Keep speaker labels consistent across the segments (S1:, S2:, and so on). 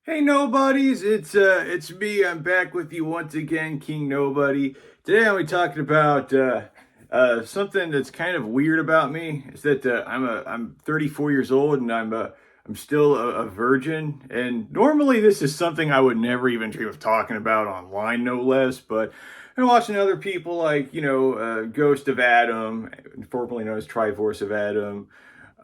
S1: Hey nobodies, it's me. I'm back with you once again, King Nobody. Today I'll be talking about something that's kind of weird about me. Is that I'm 34 years old and I'm still a virgin. And normally this is something I would never even dream of talking about online, no less. But I'm watching other people like Ghost of Adam, formerly known as Trivorce of Adam,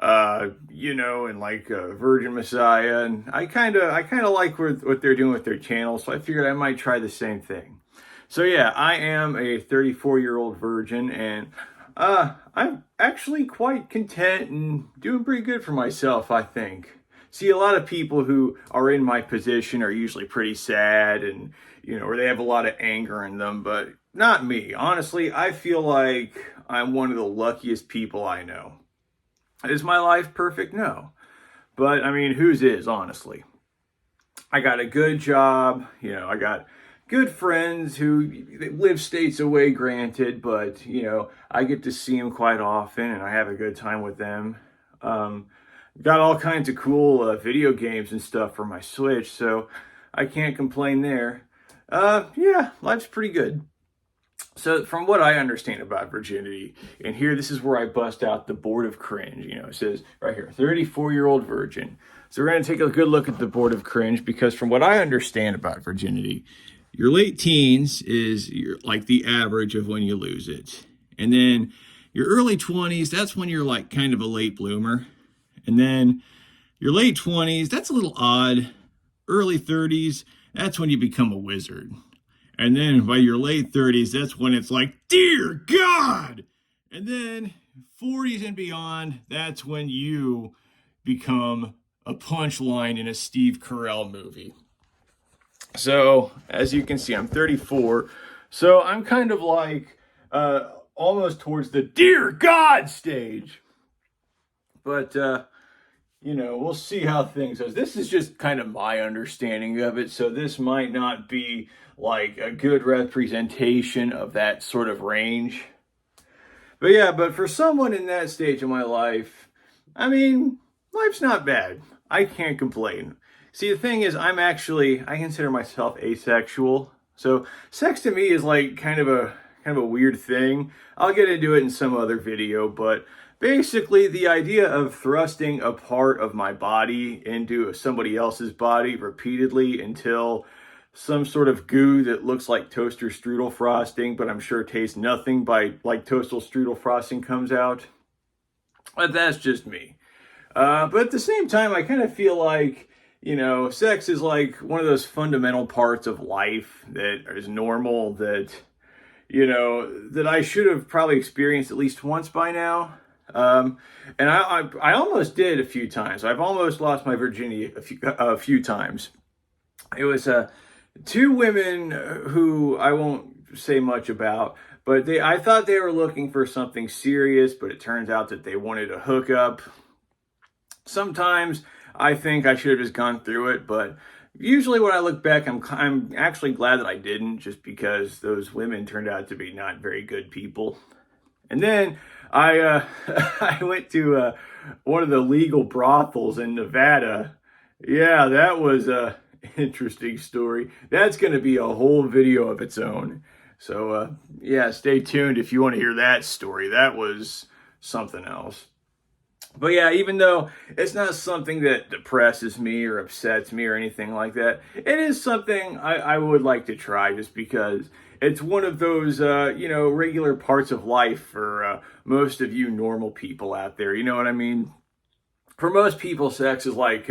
S1: and like Virgin Messiah, and I kind of like what they're doing with their channel, so I figured I might try the same thing. So yeah, I am a 34-year-old virgin, and I'm actually quite content and doing pretty good for myself, I think. See, a lot of people who are in my position are usually pretty sad and or they have a lot of anger in them, but not me. Honestly, I feel like I'm one of the luckiest people I know. Is my life perfect? No. But I mean, whose is, honestly? I got a good job, I got good friends who live states away, granted, but I get to see them quite often and I have a good time with them. Um, got all kinds of cool video games and stuff for my Switch, so I can't complain there. Yeah, life's pretty good. So, from what I understand about virginity, and here, this is where I bust out the board of cringe. It says right here, 34-year-old virgin. So, we're going to take a good look at the board of cringe because, from what I understand about virginity, your late teens is like the average of when you lose it. And then your early 20s, that's when you're like kind of a late bloomer. And then your late 20s, that's a little odd. Early 30s, that's when you become a wizard. And then by your late 30s, that's when it's like, dear God. And then 40s and beyond, that's when you become a punchline in a Steve Carell movie. So, as you can see, I'm 34. So I'm kind of like almost towards the dear God stage. But, we'll see how things goes. This is just kind of my understanding of it. So this might not be like a good representation of that sort of range. But yeah, but for someone in that stage of my life, I mean, life's not bad. I can't complain. See, the thing is, I consider myself asexual. So sex to me is like kind of a weird thing. I'll get into it in some other video, but basically the idea of thrusting a part of my body into somebody else's body repeatedly until some sort of goo that looks like toaster strudel frosting, but I'm sure tastes nothing by like toaster strudel frosting comes out. But that's just me. But at the same time, I kind of feel like, sex is like one of those fundamental parts of life that is normal that I should have probably experienced at least once by now. And I almost did a few times. I've almost lost my virginity a few times. It was two women who I won't say much about, but I thought they were looking for something serious, but it turns out that they wanted a hookup. Sometimes I think I should have just gone through it, but usually when I look back, I'm actually glad that I didn't, just because those women turned out to be not very good people. And then I went to one of the legal brothels in Nevada. Yeah, that was a interesting story. That's going to be a whole video of its own. So yeah, stay tuned if you want to hear that story. That was something else. But yeah, even though it's not something that depresses me or upsets me or anything like that, it is something I would like to try just because it's one of those, regular parts of life for most of you normal people out there. You know what I mean? For most people, sex is like,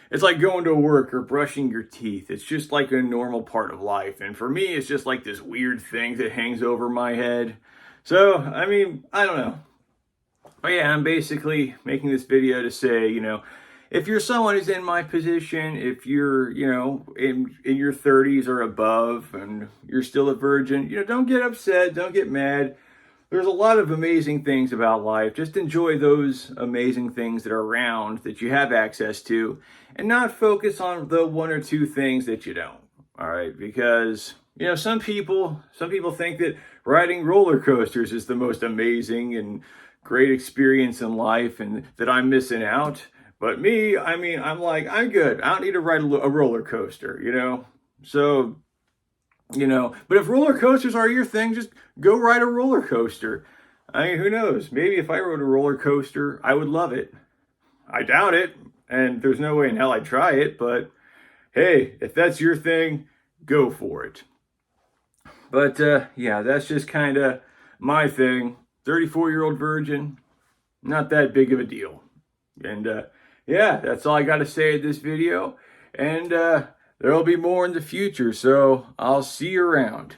S1: it's like going to work or brushing your teeth. It's just like a normal part of life. And for me, it's just like this weird thing that hangs over my head. So, I mean, I don't know. But yeah, I'm basically making this video to say, if you're someone who's in my position, if you're, in your 30s or above and you're still a virgin, don't get upset, don't get mad. There's a lot of amazing things about life. Just enjoy those amazing things that are around that you have access to and not focus on the one or two things that you don't. All right, because some people think that riding roller coasters is the most amazing and great experience in life and that I'm missing out. But me, I mean, I'm like, I'm good. I don't need to ride a roller coaster, you know? So, you know, but if roller coasters are your thing, just go ride a roller coaster. I mean, who knows? Maybe if I rode a roller coaster, I would love it. I doubt it, and there's no way in hell I'd try it, but hey, if that's your thing, go for it. But yeah, that's just kind of my thing. 34-year-old virgin, not that big of a deal. And yeah, that's all I got to say in this video. And there'll be more in the future, so I'll see you around.